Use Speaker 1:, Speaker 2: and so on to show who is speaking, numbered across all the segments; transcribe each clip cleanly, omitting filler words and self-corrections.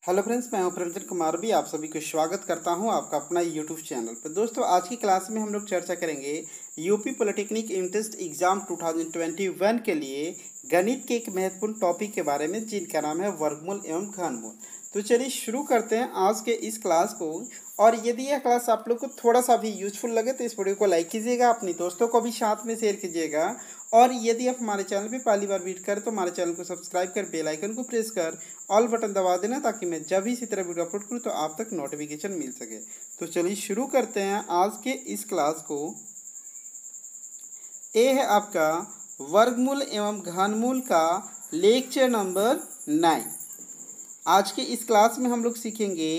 Speaker 1: Hello friends, मैं हूं प्रवीण कुमार भी आप सभी को स्वागत करता हूं आपका अपना यूट्यूब चैनल पर। दोस्तों, आज की क्लास में हम लोग चर्चा करेंगे यूपी पॉलिटेक्निक इंट्रेंस एग्जाम 2021 के लिए गणित के एक महत्वपूर्ण टॉपिक के बारे में, जिनका नाम है वर्गमूल एवं घनमूल। तो चलिए शुरू करते हैं आज के इस क्लास को। और यदि यह क्लास आप लोग को थोड़ा सा भी यूजफुल लगे तो इस वीडियो को लाइक कीजिएगा, अपने दोस्तों को भी साथ में शेयर कीजिएगा। और यदि आप हमारे चैनल पे पहली बार विजिट करें तो हमारे चैनल को सब्सक्राइब कर बेल आइकन को प्रेस कर ऑल बटन दबा देना, ताकि मैं जब भी इसी तरह वीडियो अपलोड करूँ तो आप तक नोटिफिकेशन मिल सके। तो चलिए शुरू करते हैं आज के इस क्लास को। ये है आपका वर्गमूल एवं घनमूल का लेक्चर नंबर 9। आज के इस क्लास में हम लोग सीखेंगे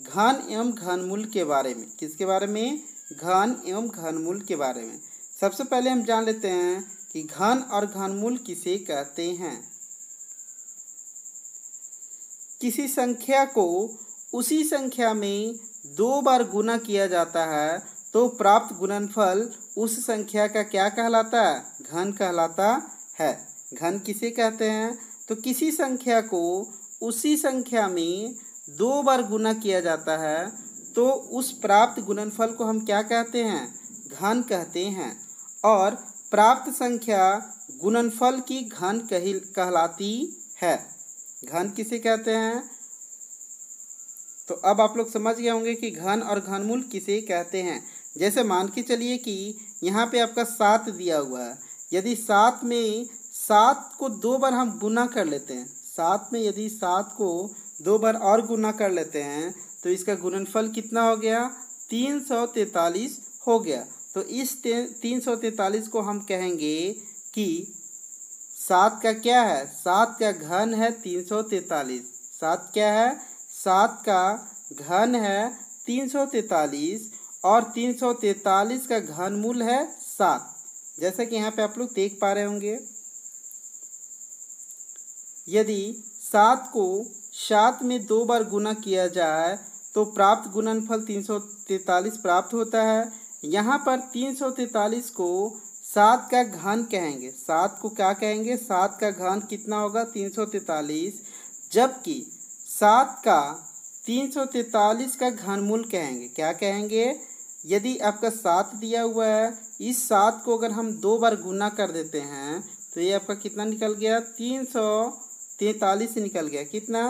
Speaker 1: घन एवं घनमूल के बारे में। किसके बारे में? घन एवं घनमूल के बारे में। सबसे पहले हम जान लेते हैं कि घन और घनमूल किसे कहते हैं। किसी संख्या को उसी संख्या में 2 बार गुना किया जाता है तो प्राप्त गुणनफल उस संख्या का क्या कहलाता है? घन कहलाता है। घन किसे कहते हैं? तो किसी संख्या को उसी संख्या में 2 बार गुना किया जाता है तो उस प्राप्त गुणनफल को हम क्या कहते हैं? घन कहते हैं। और प्राप्त संख्या गुणनफल की घन कहलाती है। घन किसे कहते हैं? तो अब आप लोग समझ गए होंगे कि घन और घनमूल किसे कहते हैं। जैसे मान के चलिए कि यहाँ पे आपका 7 दिया हुआ है। यदि 7 में 7 को 2 बार हम गुना कर लेते हैं, 7 में यदि 7 को 2 बार और गुना कर लेते हैं तो इसका गुणनफल कितना हो गया? 343 हो गया। तो इस 343 को हम कहेंगे कि 7 का क्या है? 7 का घन है 343। 7 क्या है? 7 का घन है 343 और 343 का घनमूल है 7। जैसा कि यहाँ पे आप लोग देख पा रहे होंगे, यदि 7 को 7 में 2 बार गुना किया जाए तो प्राप्त गुणनफल 343 प्राप्त होता है। यहाँ पर 343 को 7 का घन कहेंगे। 7 को क्या कहेंगे? 7 का घन कितना होगा? 343। जबकि 7 का 343 का घनमूल कहेंगे। क्या कहेंगे? यदि आपका 7 दिया हुआ है, इस 7 को अगर हम 2 बार गुना कर देते हैं तो ये आपका कितना निकल गया? 343 निकल गया। कितना?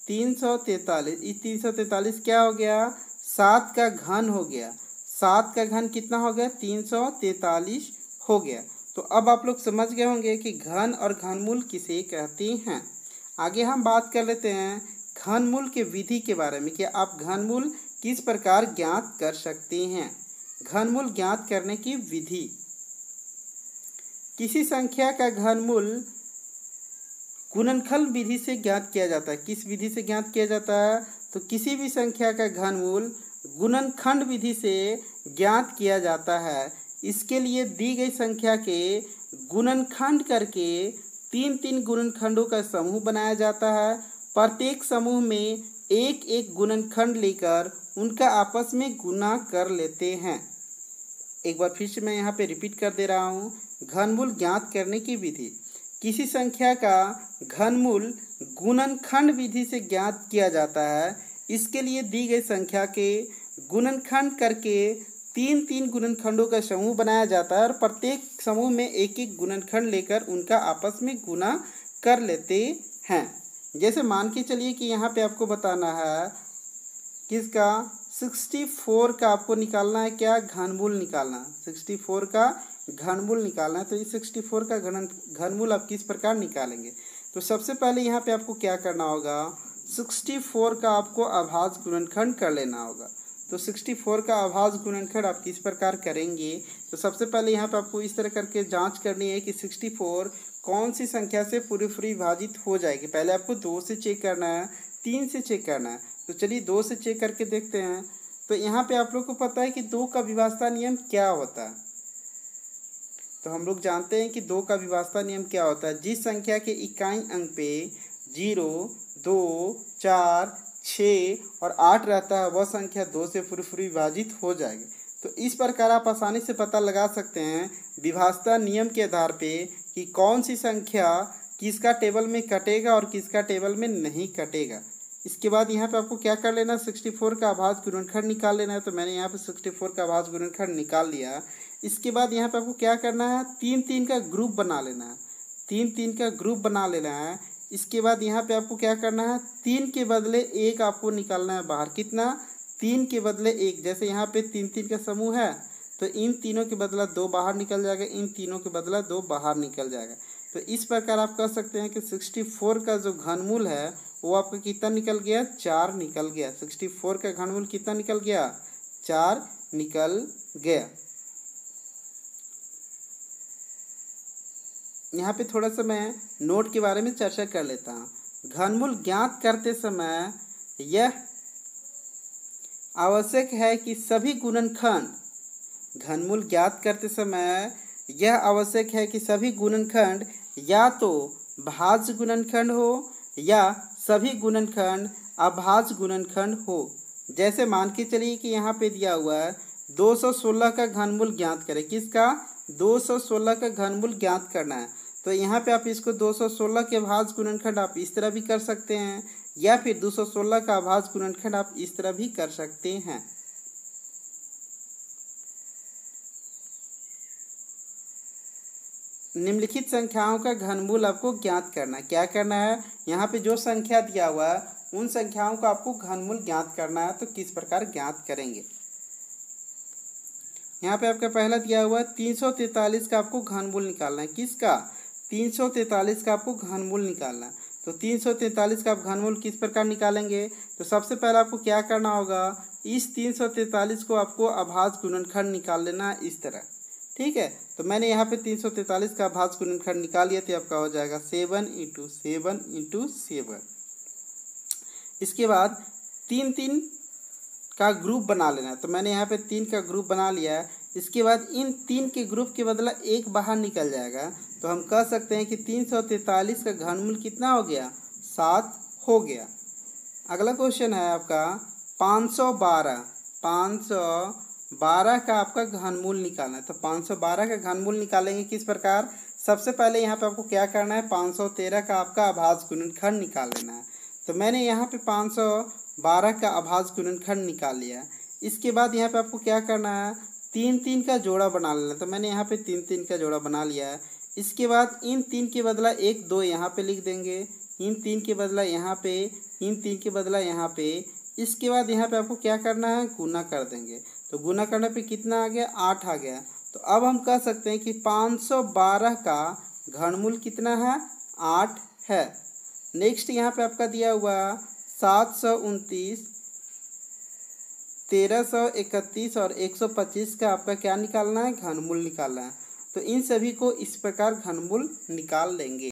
Speaker 1: 343। इस 343 क्या हो गया? 7 का घन हो गया। 7 का घन कितना हो गया? 343 हो गया। तो अब आप लोग समझ गए होंगे कि घन और घनमूल किसे कहते हैं। आगे हम बात कर लेते हैं घनमूल के विधि के बारे में कि आप घनमूल किस प्रकार ज्ञात कर सकते हैं। घनमूल ज्ञात करने की विधि। किसी संख्या का घनमूल गुणनखंड विधि से ज्ञात किया जाता है। किस विधि से ज्ञात किया जाता है? तो किसी भी संख्या का घनमूल गुणनखंड विधि से ज्ञात किया जाता है। इसके लिए दी गई संख्या के गुणनखंड करके 3 गुणनखंडों का समूह बनाया जाता है। प्रत्येक समूह में एक गुणनखंड लेकर उनका आपस में गुना कर लेते हैं। एक बार फिर से मैं यहाँ पे रिपीट कर दे रहा हूँ। घनमूल ज्ञात करने की विधि। किसी संख्या का घनमूल गुणनखंड विधि से ज्ञात किया जाता है। इसके लिए दी गई संख्या के गुणनखंड करके 3 गुणनखंडों का समूह बनाया जाता है और प्रत्येक समूह में एक गुणनखंड लेकर उनका आपस में गुना कर लेते हैं। जैसे मान के चलिए कि यहाँ पे आपको बताना है किसका? 64 का आपको निकालना है। क्या? घनमूल निकालना है। 64 का घनमूल निकालना है। तो इस 64 का घनमूल आप किस प्रकार निकालेंगे? तो सबसे पहले यहाँ पे आपको क्या करना होगा? 64 का आपको अभाज्य गुणनखंड कर लेना होगा। तो 64 का अभाज्य गुणनखंड आप किस प्रकार करेंगे? तो सबसे पहले यहाँ पे आपको इस तरह करके जांच करनी है कि 64 कौन सी संख्या से पूरी विभाजित हो जाएगी। पहले आपको 2 से चेक करना है, 3 से चेक करना है। तो चलिए 2 से चेक करके देखते हैं। तो यहाँ पे आप लोग को पता है कि 2 का विभाज्यता नियम क्या होता है। तो हम लोग जानते हैं कि 2 का विभाज्यता नियम क्या होता है। जिस संख्या के इकाई अंक पे 0, 2, 4, 6 और 8 रहता है वह संख्या 2 से पूरी विभाजित हो जाएगी। तो इस प्रकार आप आसानी से पता लगा सकते हैं विभाज्यता नियम के आधार पे कि कौन सी संख्या किसका टेबल में कटेगा और किसका टेबल में नहीं कटेगा। इसके बाद यहाँ पे आपको क्या कर लेना, 64 का अभाज्य गुणनखंड निकाल लेना है। तो मैंने यहाँ पे 64 का अभाज्य गुणनखंड निकाल लिया। इसके बाद यहाँ पे आपको क्या करना है, 3 का ग्रुप बना लेना है, 3 का ग्रुप बना लेना है। इसके बाद यहाँ पे आपको क्या करना है, 3 के बदले 1 आपको निकालना है बाहर। कितना, 3 के बदले 1। जैसे यहाँ पे 3 का समूह है तो इन तीनों के बदला 2 बाहर निकल जाएगा, इन तीनों के बदला 2 बाहर निकल जाएगा। तो इस प्रकार आप कह सकते हैं कि 64 का जो घनमूल है वो आपका कितना निकल गया, 4 निकल गया। 64 का घनमूल कितना निकल गया, 4 निकल गया। यहाँ पे थोड़ा सा मैं नोट के बारे में चर्चा कर लेता हूँ। घनमूल ज्ञात करते समय यह आवश्यक है कि सभी गुणनखंड, घनमूल ज्ञात करते समय यह आवश्यक है कि सभी गुणनखंड या तो भाज्य गुणनखंड हो या सभी गुणनखंड अभाज्य गुणनखंड हो। जैसे मान के चलिए कि यहाँ पे दिया हुआ है 216 का घनमूल ज्ञात करें। किसका, 216 का घनमूल ज्ञात करना है। तो यहाँ पे आप इसको 216 के अभाज्य गुणनखंड आप इस तरह भी कर सकते हैं, या फिर 216 का अभाज्य गुणनखंड आप इस तरह भी कर सकते हैं। निम्नलिखित संख्याओं का घनमूल आपको ज्ञात करना है। क्या करना है, यहाँ पे जो संख्या दिया हुआ है उन संख्याओं का आपको घनमूल ज्ञात करना है। तो किस प्रकार ज्ञात करेंगे, यहाँ पे आपका पहला दिया हुआ है 343 का आपको घनमूल निकालना है। किसका, 343 का आपको घनमूल निकालना है। तो 343 का आप घनमूल किस प्रकार निकालेंगे, तो सबसे पहले आपको क्या करना होगा, इस 343 को आपको अभाज्य गुणनखंड निकाल लेना है इस तरह। ठीक है, तो मैंने यहाँ पे 343 का अभाज्य गुणनखंड निकाल लिया। तो आपका हो जाएगा 7 × 7 × 7। इसके बाद 3 का ग्रुप बना लेना है। तो मैंने यहाँ पे 3 का ग्रुप बना लिया है। इसके बाद इन 3 के ग्रुप के बदला 1 बाहर निकल जाएगा। तो हम कह सकते हैं कि 343 का घनमूल कितना हो गया, 7 हो गया। अगला क्वेश्चन है आपका 512 का आपका घनमूल निकालना है। तो 512 का घनमूल निकालेंगे किस प्रकार, सबसे पहले यहाँ पे आपको क्या करना है, 513 का आपका अभाज्य गुणनखंड निकाल लेना है। तो मैंने यहाँ पे 512 का अभाज्य गुणनखंड निकाल लिया। इसके बाद यहाँ पे आपको क्या करना है, 3 का जोड़ा बना लेना। तो मैंने यहाँ पे 3 का जोड़ा बना लिया है। इसके बाद इन 3 के बदला 1 2 यहाँ पे लिख देंगे, इन 3 के बदला यहाँ पे, इन 3 के बदला यहाँ पे। इसके बाद यहाँ पे आपको क्या करना है, गुना कर देंगे। तो गुना करने पे कितना आ गया, 8 आ गया। तो अब हम कह सकते हैं कि 512 का घनमूल कितना है, 8 है। नेक्स्ट यहाँ पे आपका दिया हुआ 729, 1331 और 125 का आपका क्या निकालना है, घनमूल निकालना है। तो इन सभी को इस प्रकार घनमूल निकाल लेंगे।